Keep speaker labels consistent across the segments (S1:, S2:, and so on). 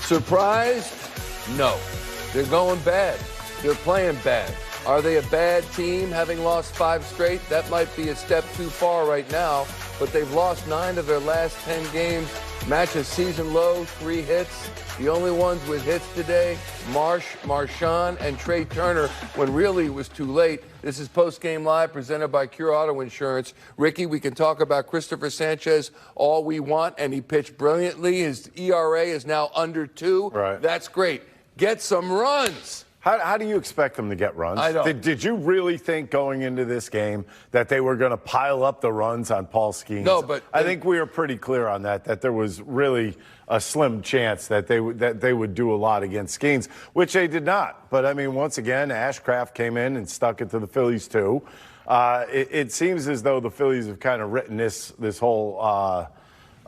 S1: Surprised? No. They're going bad. They're playing bad. Are they a bad team, having lost 5 straight? That might be a step too far right now, but they've lost 9 of their last 10 games. Matches season low, 3 hits. The only ones with hits today, Marchand, and Trey Turner, when really it was too late. This is Postgame Live, presented by Cure Auto Insurance. Ricky, we can talk about Christopher Sanchez all we want, and he pitched brilliantly. His ERA is now under 2.
S2: Right.
S1: That's great. Get some runs.
S2: How do you expect them to get runs?
S1: I don't.
S2: Did you really think going into this game that they were going to pile up the runs on Paul Skenes?
S1: No, but
S2: I think we were pretty clear on that there was really a slim chance that they would do a lot against Skenes, which they did not. But, I mean, once again, Ashcraft came in and stuck it to the Phillies, too. It seems as though the Phillies have kind of written this whole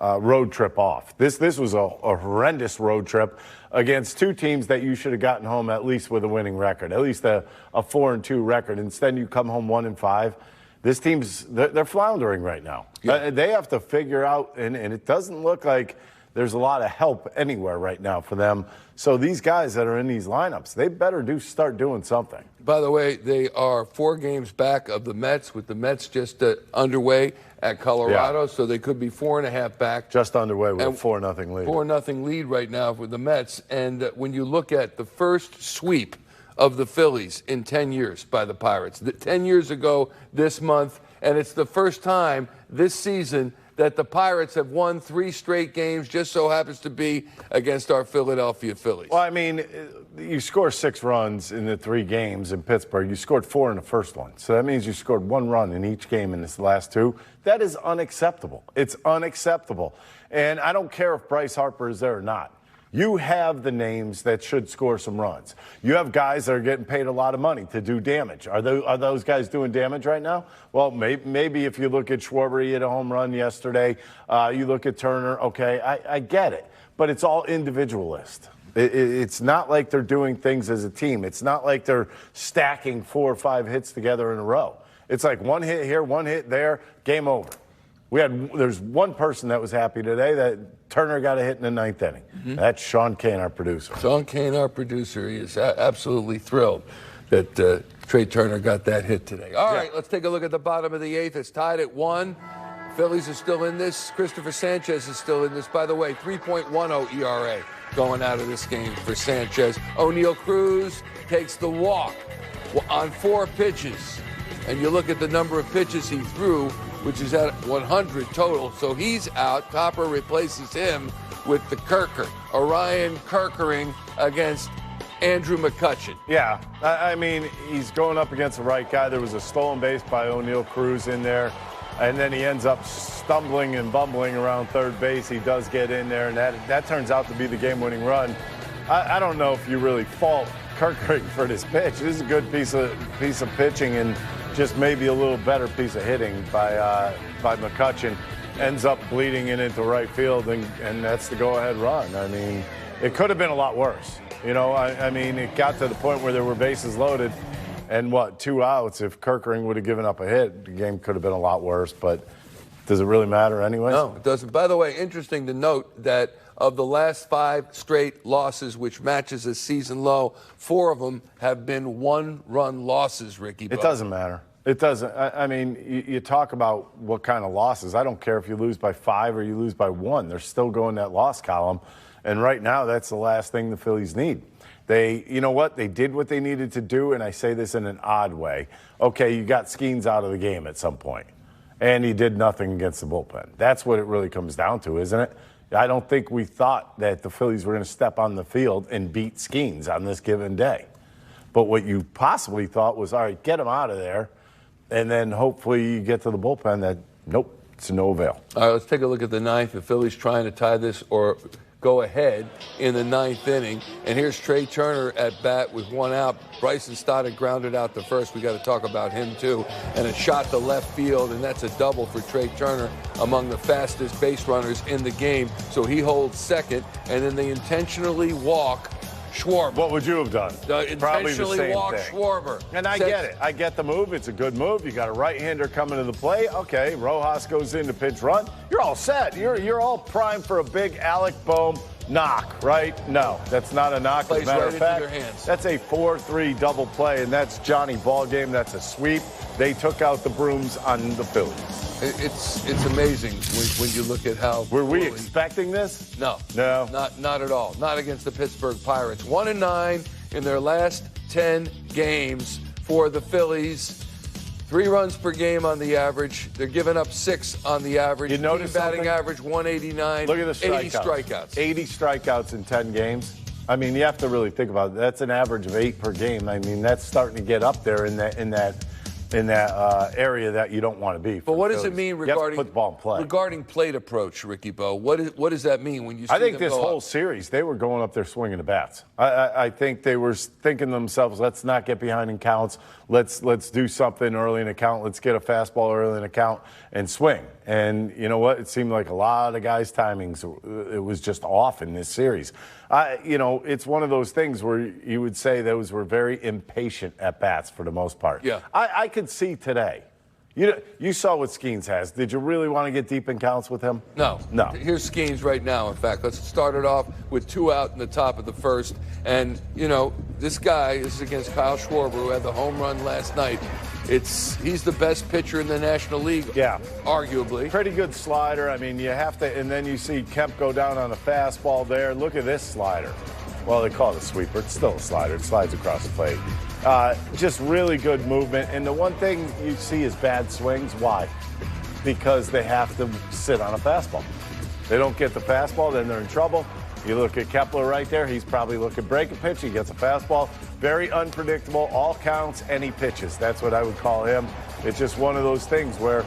S2: road trip off. This was a horrendous road trip against 2 teams that you should have gotten home at least with a winning record, at least a 4-2 record. Instead, you come home 1-5. This team's they're floundering right now.
S1: Yeah.
S2: They have to figure out, and it doesn't look like there's a lot of help anywhere right now for them. So these guys that are in these lineups, they better start doing something.
S1: By the way, they are 4 games back of the Mets, with the Mets just underway at Colorado, so they could be 4.5 back.
S2: Just underway with a 4-0 lead.
S1: 4-0 lead right now for the Mets. And when you look at the first sweep of the Phillies in 10 years by the Pirates, 10 years ago this month, and it's the first time this season that the Pirates have won 3 straight games, just so happens to be against our Philadelphia Phillies.
S2: Well, I mean, you score 6 runs in the 3 games in Pittsburgh. You scored 4 in the first one. So that means you scored 1 run in each game in this last 2. That is unacceptable. It's unacceptable. And I don't care if Bryce Harper is there or not. You have the names that should score some runs. You have guys that are getting paid a lot of money to do damage. Are those guys doing damage right now? Well, maybe if you look at Schwarber, he hit a home run yesterday. You look at Turner, okay, I get it. But it's all individualist. It's not like they're doing things as a team. It's not like they're stacking 4 or 5 hits together in a row. It's like 1 hit here, 1 hit there, game over. There's one person that was happy today that Turner got a hit in the 9th inning. Mm-hmm. That's Sean Kane, our producer.
S1: Sean Kane, our producer, he is absolutely thrilled that Trey Turner got that hit today. All right, let's take a look at the bottom of the 8th. It's tied at 1. Phillies are still in this. Christopher Sanchez is still in this. By the way, 3.10 ERA going out of this game for Sanchez. O'Neal Cruz takes the walk on 4 pitches. And you look at the number of pitches he threw, which is at 100 total. So he's out. Topper replaces him with the Kirker. Orion Kirkering against Andrew McCutchen.
S2: Yeah, I mean, he's going up against the right guy. There was a stolen base by O'Neal Cruz in there, and then he ends up stumbling and bumbling around third base. He does get in there, and that turns out to be the game-winning run. I don't know if you really fault Kirkering for this pitch. This is a good piece of pitching, and just maybe a little better piece of hitting by McCutchen. Ends up bleeding it into right field, and that's the go-ahead run. I mean, it could have been a lot worse. You know, I mean, it got to the point where there were bases loaded and, 2 outs. If Kirkering would have given up a hit, the game could have been a lot worse. But does it really matter anyway?
S1: No, it doesn't. By the way, interesting to note that of the last 5 straight losses, which matches a season low, 4 of them have been 1-run losses, Ricky.
S2: It doesn't matter. It doesn't. I mean, you talk about what kind of losses. I don't care if you lose by 5 or you lose by 1. They're still going that loss column. And right now, that's the last thing the Phillies need. You know what? They did what they needed to do, and I say this in an odd way. Okay, you got Skenes out of the game at some point, and he did nothing against the bullpen. That's what it really comes down to, isn't it? I don't think we thought that the Phillies were going to step on the field and beat Skenes on this given day. But what you possibly thought was, all right, get him out of there, and then hopefully you get to the bullpen. Nope, it's no avail.
S1: All right, let's take a look at the 9th. The Phillies trying to tie this or go ahead in the 9th inning. And here's Trey Turner at bat with 1 out. Bryson Stott grounded out the first. We got to talk about him, too. And a shot to left field, and that's a double for Trey Turner, among the fastest base runners in the game. So he holds second, and then they intentionally walk Schwarber.
S2: What would you have done? Probably the same
S1: walk
S2: thing.
S1: Schwarber.
S2: And I get it. I get the move. It's a good move. You got a right-hander coming to the plate. Okay, Rojas goes in to pitch run. You're all set. You're all primed for a big Alec Bohm knock, right? No, that's not a knock.
S1: Plays
S2: As a matter
S1: right
S2: of fact,
S1: into their hands.
S2: that's a 4-3 double play, and that's Johnny Ballgame. That's a sweep. They took out the brooms on the Phillies.
S1: It's amazing when you look at how.
S2: Were we expecting this?
S1: No, not at all. Not against the Pittsburgh Pirates. 1-9 in their last 10 games for the Phillies. 3 runs per game on the average. They're giving up 6 on the average.
S2: You notice
S1: Team batting
S2: something?
S1: average 189.
S2: Look at the strikeouts.
S1: 80 strikeouts.
S2: 80 strikeouts in 10 games. I mean, you have to really think about it. That's an average of 8 per game. I mean, that's starting to get up there in that area that you don't want to be.
S1: But what does it mean regarding
S2: put the ball in play.
S1: Regarding plate approach, Ricky Bo? What does that mean when you see
S2: I think
S1: them
S2: this
S1: go
S2: whole
S1: up?
S2: series, they were going up there swinging the bats. I think they were thinking to themselves, let's not get behind in counts. Let's do something early in a count. Let's get a fastball early in a count and swing. And you know what? It seemed like a lot of guys' timings, it was just off in this series. It's one of those things where you would say those were very impatient at bats for the most part.
S1: Yeah.
S2: I could see today. You saw what Skenes has. Did you really want to get deep in counts with him?
S1: No. Here's Skenes right now, in fact. Let's start it off with 2 out in the top of the first. And, this is against Kyle Schwarber, who had the home run last night. He's the best pitcher in the National League, arguably.
S2: Pretty good slider. I mean, you have to, and then you see Kemp go down on a fastball there. Look at this slider. Well, they call it a sweeper. It's still a slider. It slides across the plate. Just really good movement. And the one thing you see is bad swings. Why? Because they have to sit on a fastball. They don't get the fastball, then they're in trouble. You look at Kepler right there. He's probably looking break a pitch. He gets a fastball. Very unpredictable. All counts, any pitches. That's what I would call him. It's just one of those things where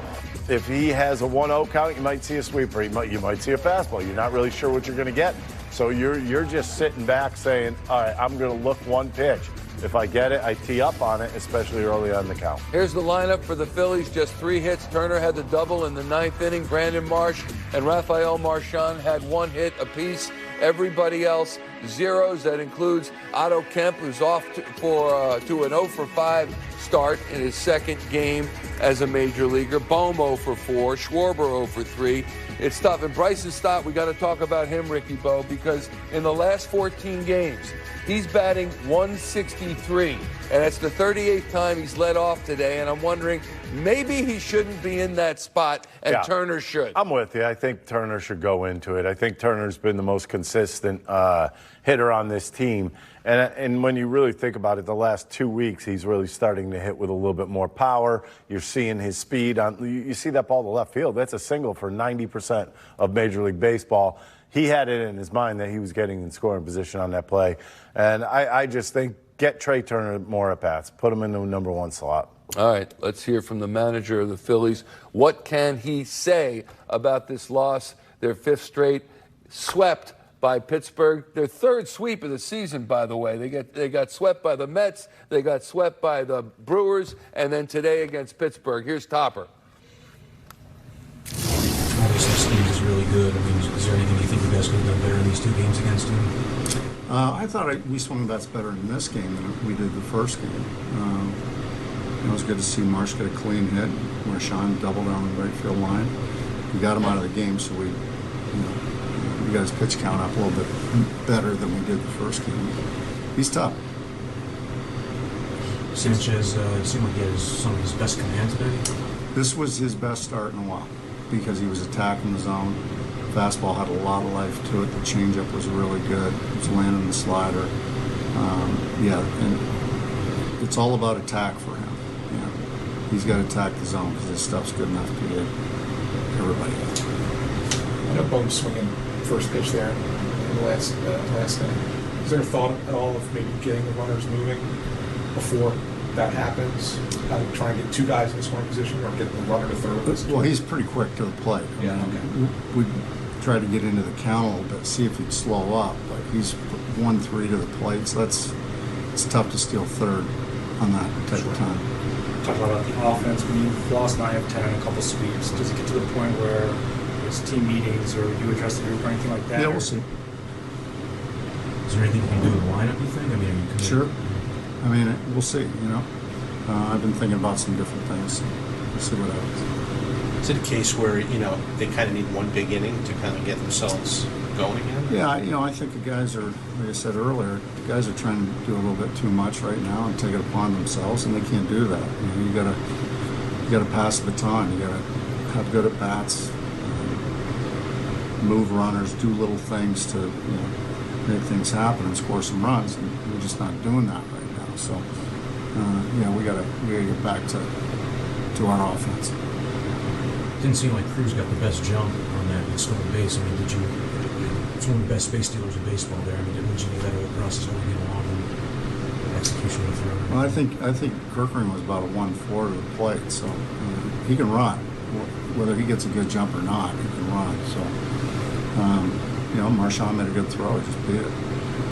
S2: if he has a 1-0 count, you might see a sweeper. You might see a fastball. You're not really sure what you're going to get. So you're just sitting back saying, all right, I'm going to look one pitch. If I get it, I tee up on it, especially early on the count.
S1: Here's the lineup for the Phillies. Just 3 hits. Turner had the double in the 9th inning. Brandon Marsh and Rafael Marchand had 1 hit apiece. Everybody else, zeros. That includes Otto Kemp, who's off to an 0 for 5 start in his 2nd game as a major leaguer. Bohm 0 for 4. Schwarber 0 for 3. It's tough. And Bryson Stott, we got to talk about him, Ricky Bo, because in the last 14 games, he's batting 163, and that's the 38th time he's led off today, and I'm wondering, maybe he shouldn't be in that spot, and Turner should.
S2: I'm with you. I think Turner should go into it. I think Turner's been the most consistent hitter on this team, and when you really think about it, the last 2 weeks, he's really starting to hit with a little bit more power. You're seeing his speed. You see that ball to left field. That's a single for 90% of Major League Baseball. He had it in his mind that he was getting in scoring position on that play. And I just think get Trey Turner more at bats. Put him in the number 1 slot.
S1: All right, let's hear from the manager of the Phillies. What can he say about this loss? Their 5th straight swept by Pittsburgh. Their 3rd sweep of the season, by the way. They got swept by the Mets. They got swept by the Brewers. And then today against Pittsburgh. Here's Topper.
S3: Obviously, Steve is really good. I mean, is there anything you think you guys could have done better in these 2 games against him?
S4: I thought we swung bats better in this game than we did the first game. It was good to see Marsh get a clean hit. Marchand double down the right field line. We got him out of the game, so we got his pitch count up a little bit better than we did the first game. He's tough.
S3: Sanchez, it seemed like he had some of his best command today.
S4: This was his best start in a while because he was attacking the zone. Fastball had a lot of life to it. The changeup was really good. It was landing the slider. And it's all about attack for him. He's got to attack the zone because his stuff's good enough to get everybody out.
S5: I know Bohm's swinging first pitch there in the last inning. Is there a thought at all of maybe getting the runners moving before that happens? Try and get 2 guys in the scoring position or get the runner to third?
S4: Well, he's pretty quick to the plate. We tried to get into the count a little bit, see if he'd slow up, but he's 1-3 to the plate, so it's tough to steal third on that type of time.
S6: Talk about the offense. When you've lost 9 of 10 in a couple sweeps, does it get to the point where there's team meetings or you address the group or anything like that?
S4: Yeah, we'll see.
S3: Is there anything you can do in the lineup, you think? I mean,
S4: sure. I mean, we'll see, I've been thinking about some different things. We'll see what happens.
S7: Is it a case where, they kind of need one big inning to kind of get themselves going again?
S4: Yeah, I think the guys are, like I said earlier, the guys are trying to do a little bit too much right now and take it upon themselves, and they can't do that. You gotta pass the baton. You gotta have good at bats, move runners, do little things to make things happen and score some runs. And we're just not doing that right now. So we gotta get back to our offense.
S3: Didn't seem like Cruz got the best jump on that stolen base. I mean, it's one of the best base stealers in baseball there. I mean, didn't you get that process going to get along and execution of the throw?
S4: Well, I think Kirkering was about a 1-4 to the plate, so he can run. Whether he gets a good jump or not, he can run. So, Marchand made a good throw. Just beat it.